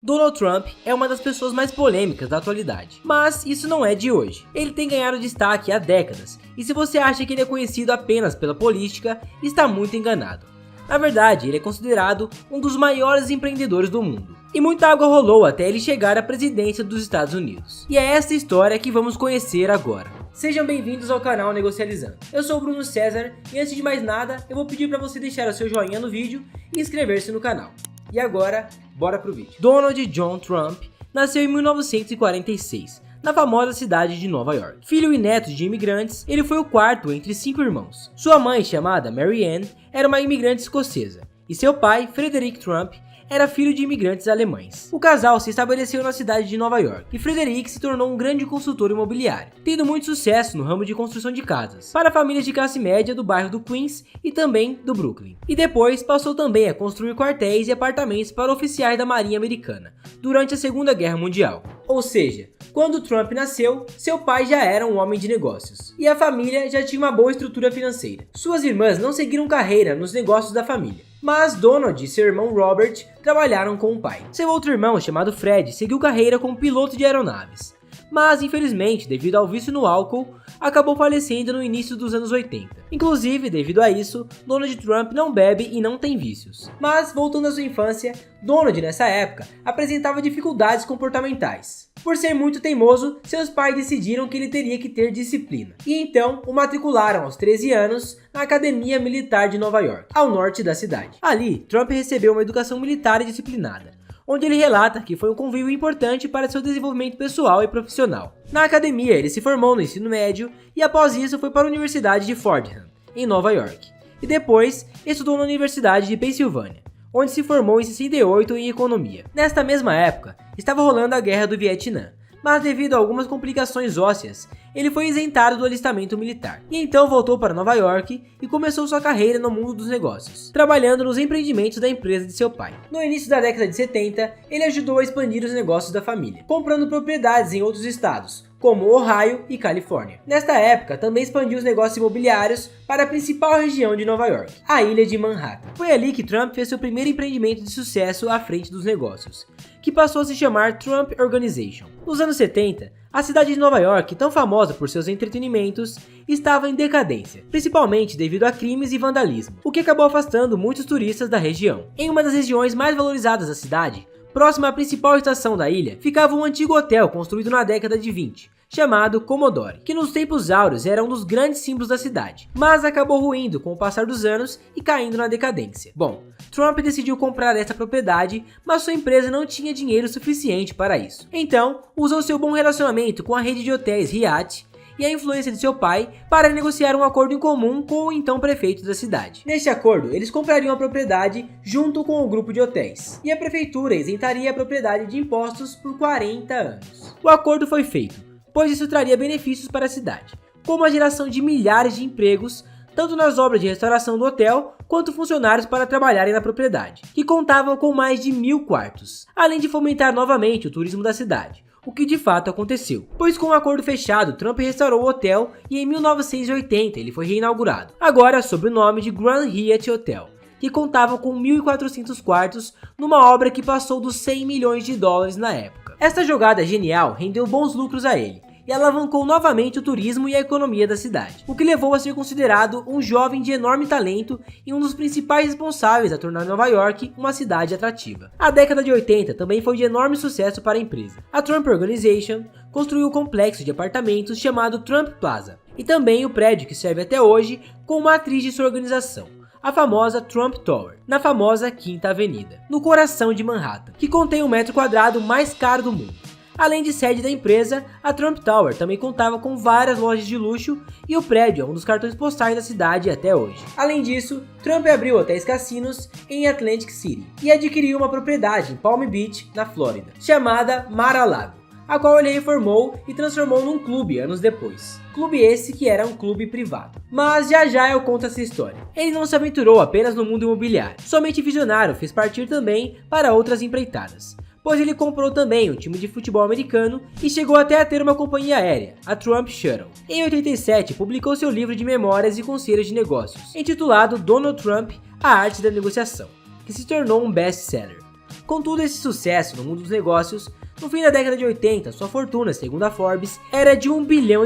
Donald Trump é uma das pessoas mais polêmicas da atualidade, mas isso não é de hoje. Ele tem ganhado destaque há décadas, e se você acha que ele é conhecido apenas pela política, está muito enganado. Na verdade, ele é considerado um dos maiores empreendedores do mundo, e muita água rolou até ele chegar à presidência dos Estados Unidos. E é essa história que vamos conhecer agora. Sejam bem-vindos ao canal Negocializando. Eu sou o Bruno César, e antes de mais nada, eu vou pedir para você deixar o seu joinha no vídeo e inscrever-se no canal. E agora, bora pro vídeo. Donald John Trump nasceu em 1946, na famosa cidade de Nova York. Filho e neto de imigrantes, ele foi o quarto entre 5 irmãos. Sua mãe, chamada Mary Ann, era uma imigrante escocesa, e seu pai, Frederick Trump, era filho de imigrantes alemães. O casal se estabeleceu na cidade de Nova York, e Frederick se tornou um grande consultor imobiliário, tendo muito sucesso no ramo de construção de casas, para famílias de classe média do bairro do Queens e também do Brooklyn. E depois passou também a construir quartéis e apartamentos para oficiais da Marinha Americana, durante a Segunda Guerra Mundial. Ou seja, quando Trump nasceu, seu pai já era um homem de negócios, e a família já tinha uma boa estrutura financeira. Suas irmãs não seguiram carreira nos negócios da família, mas Donald e seu irmão Robert trabalharam com o pai. Seu outro irmão, chamado Fred, seguiu carreira como piloto de aeronaves, mas infelizmente, devido ao vício no álcool, acabou falecendo no início dos anos 80. Inclusive, devido a isso, Donald Trump não bebe e não tem vícios. Mas, voltando à sua infância, Donald nessa época apresentava dificuldades comportamentais. Por ser muito teimoso, seus pais decidiram que ele teria que ter disciplina, e então o matricularam aos 13 anos na Academia Militar de Nova York, ao norte da cidade. Ali, Trump recebeu uma educação militar e disciplinada, onde ele relata que foi um convívio importante para seu desenvolvimento pessoal e profissional. Na academia, ele se formou no ensino médio e após isso foi para a Universidade de Fordham, em Nova York, e depois estudou na Universidade de Pensilvânia, onde se formou em 68 em economia. Nesta mesma época, estava rolando a Guerra do Vietnã, mas devido a algumas complicações ósseas, ele foi isentado do alistamento militar, e então voltou para Nova York e começou sua carreira no mundo dos negócios, trabalhando nos empreendimentos da empresa de seu pai. No início da década de 70, ele ajudou a expandir os negócios da família, comprando propriedades em outros estados, como Ohio e Califórnia. Nesta época, também expandiu os negócios imobiliários para a principal região de Nova York, a ilha de Manhattan. Foi ali que Trump fez seu primeiro empreendimento de sucesso à frente dos negócios, que passou a se chamar Trump Organization. Nos anos 70, a cidade de Nova York, tão famosa por seus entretenimentos, estava em decadência, principalmente devido a crimes e vandalismo, o que acabou afastando muitos turistas da região. Em uma das regiões mais valorizadas da cidade, próxima à principal estação da ilha, ficava um antigo hotel construído na década de 20, chamado Commodore, que nos tempos áureos era um dos grandes símbolos da cidade, mas acabou ruindo com o passar dos anos e caindo na decadência. Bom, Trump decidiu comprar essa propriedade, mas sua empresa não tinha dinheiro suficiente para isso. Então, usou seu bom relacionamento com a rede de hotéis Hyatt e a influência de seu pai para negociar um acordo em comum com o então prefeito da cidade. Neste acordo, eles comprariam a propriedade junto com o grupo de hotéis, e a prefeitura isentaria a propriedade de impostos por 40 anos. O acordo foi feito, pois isso traria benefícios para a cidade, como a geração de milhares de empregos, tanto nas obras de restauração do hotel, quanto funcionários para trabalharem na propriedade, que contavam com mais de 1000 quartos, além de fomentar novamente o turismo da cidade, o que de fato aconteceu, pois com o acordo fechado, Trump restaurou o hotel e em 1980 ele foi reinaugurado, agora sob o nome de Grand Hyatt Hotel, que contava com 1.400 quartos numa obra que passou dos 100 milhões de dólares na época. Esta jogada genial rendeu bons lucros a ele, e alavancou novamente o turismo e a economia da cidade, o que levou a ser considerado um jovem de enorme talento e um dos principais responsáveis a tornar Nova York uma cidade atrativa. A década de 80 também foi de enorme sucesso para a empresa. A Trump Organization construiu um complexo de apartamentos chamado Trump Plaza, e também o prédio que serve até hoje como matriz de sua organização, a famosa Trump Tower, na famosa Quinta Avenida, no coração de Manhattan, que contém o metro quadrado mais caro do mundo. Além de sede da empresa, a Trump Tower também contava com várias lojas de luxo e o prédio é um dos cartões postais da cidade até hoje. Além disso, Trump abriu hotéis cassinos em Atlantic City e adquiriu uma propriedade em Palm Beach, na Flórida, chamada Mar-a-Lago, a qual ele reformou e transformou num clube anos depois. Clube esse que era um clube privado. Mas já eu conto essa história. Ele não se aventurou apenas no mundo imobiliário, somente visionário fez partir também para outras empreitadas, pois ele comprou também um time de futebol americano e chegou até a ter uma companhia aérea, a Trump Shuttle. Em 87, publicou seu livro de memórias e conselhos de negócios, intitulado Donald Trump, A Arte da Negociação, que se tornou um best-seller. Com todo esse sucesso no mundo dos negócios, no fim da década de 80, sua fortuna, segundo a Forbes, era de $1,5 bilhão,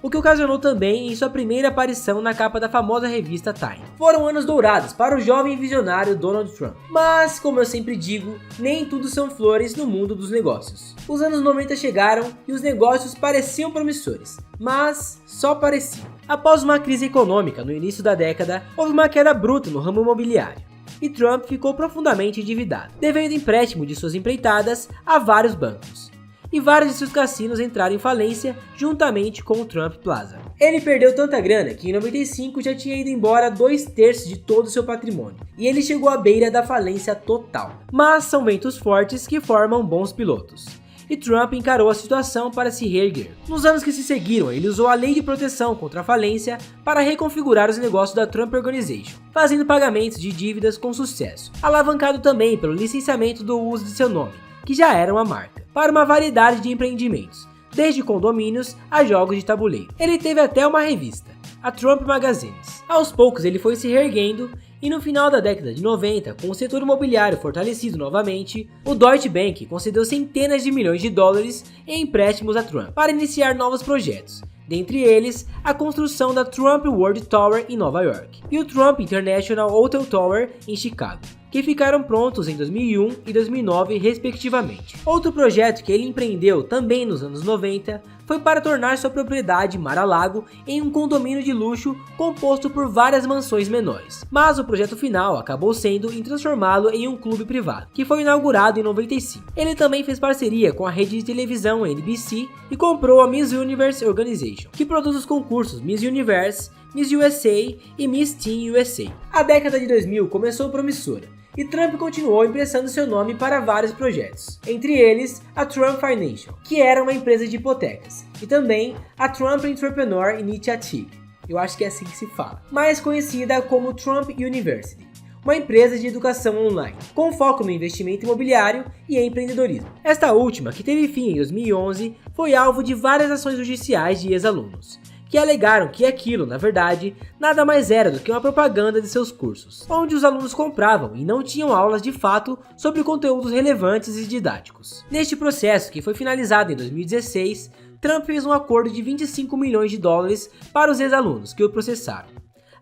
o que ocasionou também em sua primeira aparição na capa da famosa revista Time. Foram anos dourados para o jovem visionário Donald Trump. Mas, como eu sempre digo, nem tudo são flores no mundo dos negócios. Os anos 90 chegaram e os negócios pareciam promissores, mas só pareciam. Após uma crise econômica no início da década, houve uma queda bruta no ramo imobiliário. E Trump ficou profundamente endividado, devendo empréstimo de suas empreitadas a vários bancos. E vários de seus cassinos entraram em falência juntamente com o Trump Plaza. Ele perdeu tanta grana que em 95 já tinha ido embora 2/3 de todo o seu patrimônio, e ele chegou à beira da falência total. Mas são ventos fortes que formam bons pilotos. E Trump encarou a situação para se reerguer. Nos anos que se seguiram, ele usou a lei de proteção contra a falência para reconfigurar os negócios da Trump Organization, fazendo pagamentos de dívidas com sucesso, alavancado também pelo licenciamento do uso de seu nome, que já era uma marca, para uma variedade de empreendimentos, desde condomínios a jogos de tabuleiro. Ele teve até uma revista, a Trump Magazines. Aos poucos ele foi se reerguendo, e no final da década de 90, com o setor imobiliário fortalecido novamente, o Deutsche Bank concedeu centenas de milhões de dólares em empréstimos a Trump para iniciar novos projetos, dentre eles a construção da Trump World Tower em Nova York e o Trump International Hotel Tower em Chicago, que ficaram prontos em 2001 e 2009 respectivamente. Outro projeto que ele empreendeu também nos anos 90 foi para tornar sua propriedade Mar-a-Lago em um condomínio de luxo composto por várias mansões menores. Mas o projeto final acabou sendo em transformá-lo em um clube privado, que foi inaugurado em 95. Ele também fez parceria com a rede de televisão NBC e comprou a Miss Universe Organization, que produz os concursos Miss Universe, Miss USA e Miss Teen USA. A década de 2000 começou promissora, e Trump continuou emprestando seu nome para vários projetos, entre eles a Trump Financial, que era uma empresa de hipotecas, e também a Trump Entrepreneur Initiative, eu acho que é assim que se fala, mais conhecida como Trump University, uma empresa de educação online, com foco no investimento imobiliário e empreendedorismo. Esta última, que teve fim em 2011, foi alvo de várias ações judiciais de ex-alunos, que alegaram que aquilo, na verdade, nada mais era do que uma propaganda de seus cursos, onde os alunos compravam e não tinham aulas de fato sobre conteúdos relevantes e didáticos. Neste processo, que foi finalizado em 2016, Trump fez um acordo de $25 milhões para os ex-alunos que o processaram,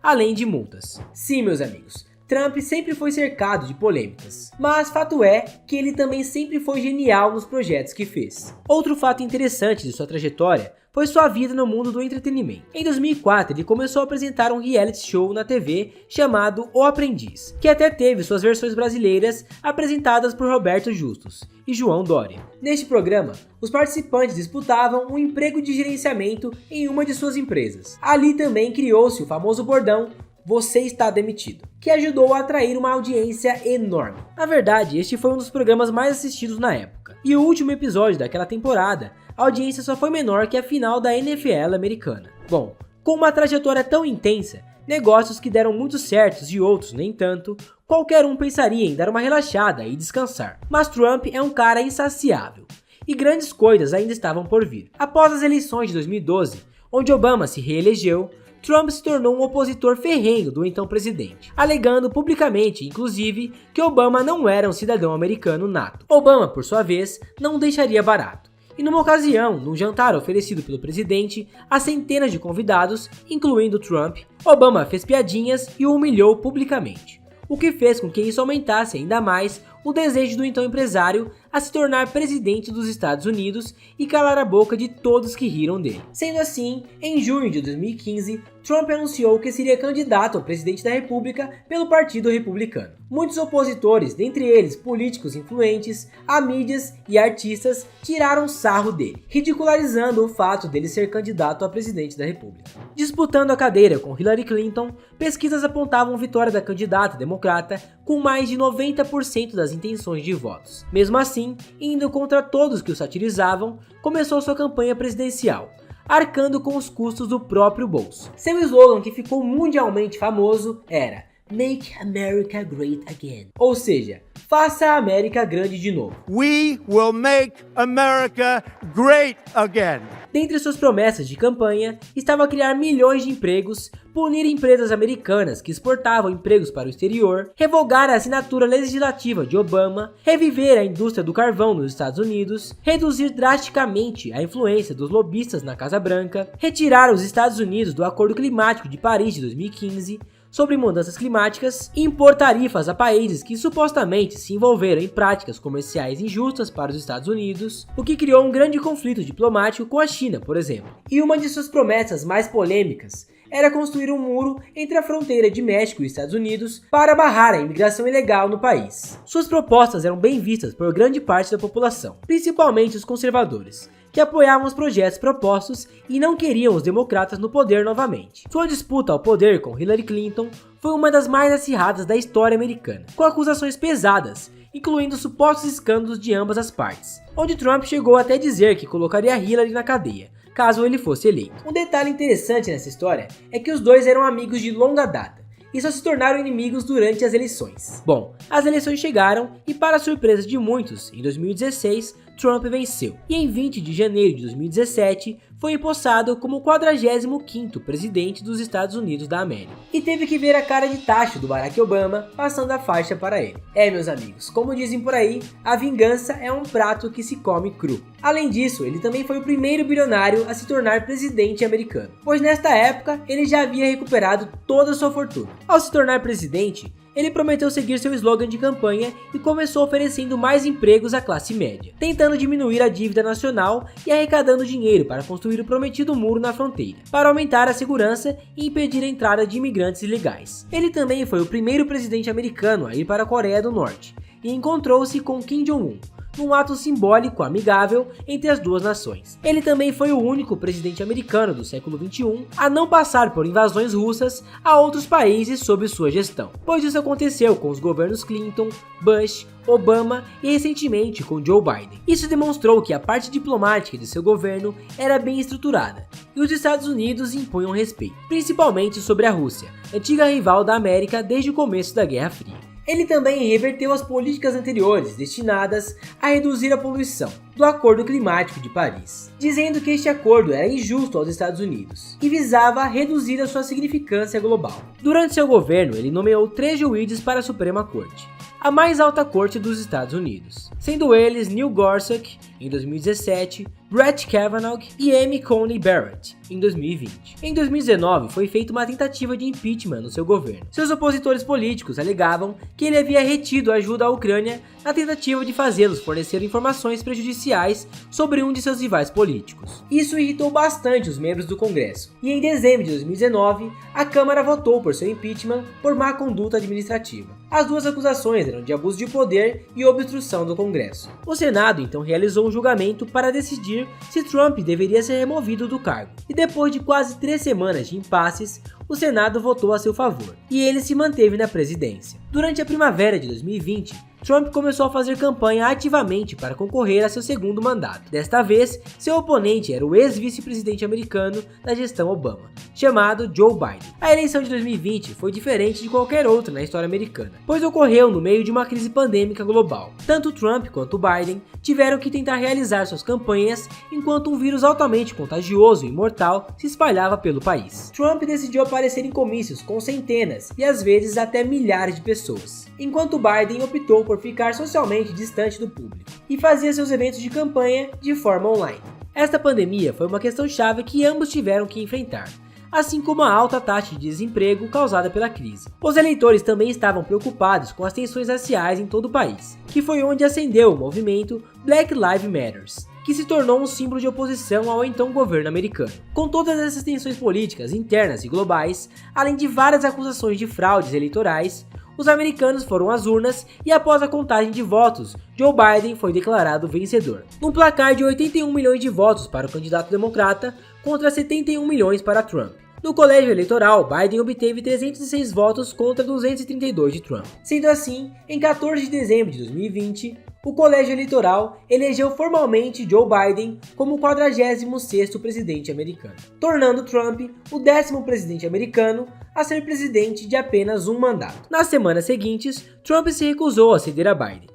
além de multas. Sim, meus amigos, Trump sempre foi cercado de polêmicas, mas fato é que ele também sempre foi genial nos projetos que fez. Outro fato interessante de sua trajetória foi sua vida no mundo do entretenimento. Em 2004, ele começou a apresentar um reality show na TV chamado O Aprendiz, que até teve suas versões brasileiras apresentadas por Roberto Justus e João Dória. Neste programa, os participantes disputavam um emprego de gerenciamento em uma de suas empresas. Ali também criou-se o famoso bordão "Você está demitido", que ajudou a atrair uma audiência enorme. Na verdade, este foi um dos programas mais assistidos na época, e o último episódio daquela temporada, a audiência só foi menor que a final da NFL americana. Bom, com uma trajetória tão intensa, negócios que deram muito certos e outros nem tanto, qualquer um pensaria em dar uma relaxada e descansar. Mas Trump é um cara insaciável, e grandes coisas ainda estavam por vir. Após as eleições de 2012, onde Obama se reelegeu, Trump se tornou um opositor ferrenho do então presidente, alegando publicamente, inclusive, que Obama não era um cidadão americano nato. Obama, por sua vez, não o deixaria barato. E numa ocasião, num jantar oferecido pelo presidente a centenas de convidados, incluindo Trump, Obama fez piadinhas e o humilhou publicamente, o que fez com que isso aumentasse ainda mais o desejo do então empresário a se tornar presidente dos Estados Unidos e calar a boca de todos que riram dele. Sendo assim, em junho de 2015, Trump anunciou que seria candidato ao presidente da República pelo Partido Republicano. Muitos opositores, dentre eles políticos influentes, mídias e artistas, tiraram sarro dele, ridicularizando o fato dele ser candidato a presidente da República. Disputando a cadeira com Hillary Clinton, pesquisas apontavam vitória da candidata democrata com mais de 90% das intenções de votos. Mesmo assim, indo contra todos que o satirizavam, começou sua campanha presidencial, arcando com os custos do próprio bolso. Seu slogan, que ficou mundialmente famoso, era "Make America Great Again", ou seja, Faça a América grande de novo. We will make America great again. Dentre suas promessas de campanha, estava criar milhões de empregos, punir empresas americanas que exportavam empregos para o exterior, revogar a assinatura legislativa de Obama, reviver a indústria do carvão nos Estados Unidos, reduzir drasticamente a influência dos lobistas na Casa Branca, retirar os Estados Unidos do Acordo Climático de Paris de 2015, sobre mudanças climáticas, e impor tarifas a países que supostamente se envolveram em práticas comerciais injustas para os Estados Unidos, o que criou um grande conflito diplomático com a China, por exemplo. E uma de suas promessas mais polêmicas era construir um muro entre a fronteira de México e Estados Unidos para barrar a imigração ilegal no país. Suas propostas eram bem vistas por grande parte da população, principalmente os conservadores, que apoiavam os projetos propostos e não queriam os democratas no poder novamente. Sua disputa ao poder com Hillary Clinton foi uma das mais acirradas da história americana, com acusações pesadas, incluindo supostos escândalos de ambas as partes, onde Trump chegou até dizer que colocaria Hillary na cadeia, caso ele fosse eleito. Um detalhe interessante nessa história é que os dois eram amigos de longa data, e só se tornaram inimigos durante as eleições. Bom, as eleições chegaram e, para surpresa de muitos, em 2016, Trump venceu, e em 20 de janeiro de 2017 foi empossado como o 45º presidente dos Estados Unidos da América. E teve que ver a cara de tacho do Barack Obama passando a faixa para ele. Meus amigos, como dizem por aí, a vingança é um prato que se come cru. Além disso, ele também foi o primeiro bilionário a se tornar presidente americano, pois nesta época ele já havia recuperado toda a sua fortuna. Ao se tornar presidente, ele prometeu seguir seu slogan de campanha e começou oferecendo mais empregos à classe média, tentando diminuir a dívida nacional e arrecadando dinheiro para construir o prometido muro na fronteira, para aumentar a segurança e impedir a entrada de imigrantes ilegais. Ele também foi o primeiro presidente americano a ir para a Coreia do Norte e encontrou-se com Kim Jong-un, num ato simbólico amigável entre as duas nações. Ele também foi o único presidente americano do século XXI a não passar por invasões russas a outros países sob sua gestão, pois isso aconteceu com os governos Clinton, Bush, Obama e recentemente com Joe Biden. Isso demonstrou que a parte diplomática de seu governo era bem estruturada e os Estados Unidos impunham respeito, principalmente sobre a Rússia, antiga rival da América desde o começo da Guerra Fria. Ele também reverteu as políticas anteriores destinadas a reduzir a poluição do Acordo Climático de Paris, dizendo que este acordo era injusto aos Estados Unidos e visava reduzir a sua significância global. Durante seu governo, ele nomeou 3 juízes para a Suprema Corte, a mais alta corte dos Estados Unidos, sendo eles Neil Gorsuch, em 2017, Brett Kavanaugh e Amy Coney Barrett, em 2020. Em 2019, foi feita uma tentativa de impeachment no seu governo. Seus opositores políticos alegavam que ele havia retido ajuda à Ucrânia na tentativa de fazê-los fornecer informações prejudiciais sobre um de seus rivais políticos. Isso irritou bastante os membros do Congresso, e em dezembro de 2019, a Câmara votou por seu impeachment por má conduta administrativa. As duas acusações eram de abuso de poder e obstrução do Congresso. O Senado então realizou um julgamento para decidir se Trump deveria ser removido do cargo, e depois de quase 3 semanas de impasses, o Senado votou a seu favor, e ele se manteve na presidência. Durante a primavera de 2020, Trump começou a fazer campanha ativamente para concorrer a seu segundo mandato. Desta vez, seu oponente era o ex-vice-presidente americano da gestão Obama, chamado Joe Biden. A eleição de 2020 foi diferente de qualquer outra na história americana, pois ocorreu no meio de uma crise pandêmica global. Tanto Trump quanto Biden tiveram que tentar realizar suas campanhas enquanto um vírus altamente contagioso e mortal se espalhava pelo país. Trump decidiu aparecer em comícios com centenas e às vezes até milhares de pessoas, enquanto Biden optou por ficar socialmente distante do público e fazia seus eventos de campanha de forma online. Esta pandemia foi uma questão chave que ambos tiveram que enfrentar, assim como a alta taxa de desemprego causada pela crise. Os eleitores também estavam preocupados com as tensões raciais em todo o país, que foi onde ascendeu o movimento Black Lives Matter, que se tornou um símbolo de oposição ao então governo americano. Com todas essas tensões políticas internas e globais, além de várias acusações de fraudes eleitorais, os americanos foram às urnas e após a contagem de votos, Joe Biden foi declarado vencedor, num placar de 81 milhões de votos para o candidato democrata contra 71 milhões para Trump. No colégio eleitoral, Biden obteve 306 votos contra 232 de Trump. Sendo assim, em 14 de dezembro de 2020, o colégio eleitoral elegeu formalmente Joe Biden como o 46º presidente americano, tornando Trump o 10º presidente americano a ser presidente de apenas um mandato. Nas semanas seguintes, Trump se recusou a ceder a Biden,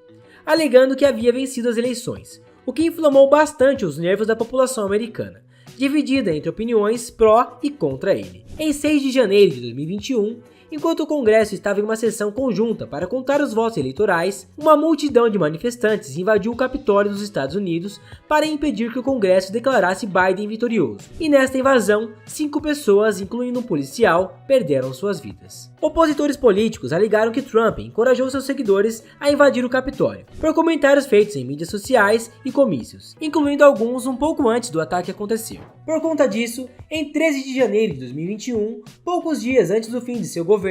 alegando que havia vencido as eleições, o que inflamou bastante os nervos da população americana, dividida entre opiniões pró e contra ele. Em 6 de janeiro de 2021, enquanto o Congresso estava em uma sessão conjunta para contar os votos eleitorais, uma multidão de manifestantes invadiu o Capitólio dos Estados Unidos para impedir que o Congresso declarasse Biden vitorioso. E nesta invasão, 5 pessoas, incluindo um policial, perderam suas vidas. Opositores políticos alegaram que Trump encorajou seus seguidores a invadir o Capitólio, por comentários feitos em mídias sociais e comícios, incluindo alguns um pouco antes do ataque acontecer. Por conta disso, em 13 de janeiro de 2021, poucos dias antes do fim de seu governo,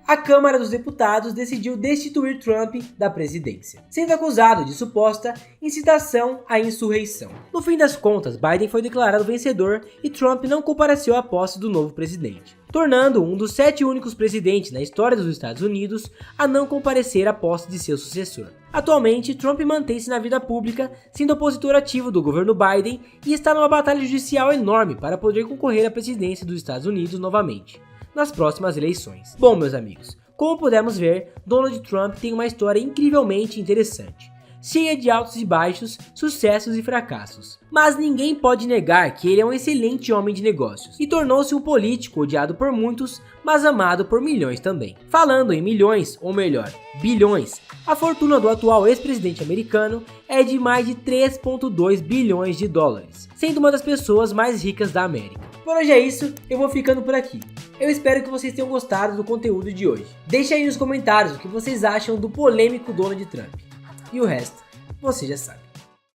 a Câmara dos Deputados decidiu destituir Trump da presidência, sendo acusado de suposta incitação à insurreição. No fim das contas, Biden foi declarado vencedor e Trump não compareceu à posse do novo presidente, tornando um dos 7 únicos presidentes na história dos Estados Unidos a não comparecer à posse de seu sucessor. Atualmente, Trump mantém-se na vida pública, sendo opositor ativo do governo Biden e está numa batalha judicial enorme para poder concorrer à presidência dos Estados Unidos novamente nas próximas eleições. Bom, meus amigos, como pudemos ver, Donald Trump tem uma história incrivelmente interessante, cheia de altos e baixos, sucessos e fracassos. Mas ninguém pode negar que ele é um excelente homem de negócios e tornou-se um político odiado por muitos, mas amado por milhões também. Falando em milhões, ou melhor, bilhões, a fortuna do atual ex-presidente americano é de mais de 3,2 bilhões de dólares, sendo uma das pessoas mais ricas da América. Por hoje é isso, eu vou ficando por aqui. Eu espero que vocês tenham gostado do conteúdo de hoje. Deixe aí nos comentários o que vocês acham do polêmico Donald Trump. E o resto, você já sabe.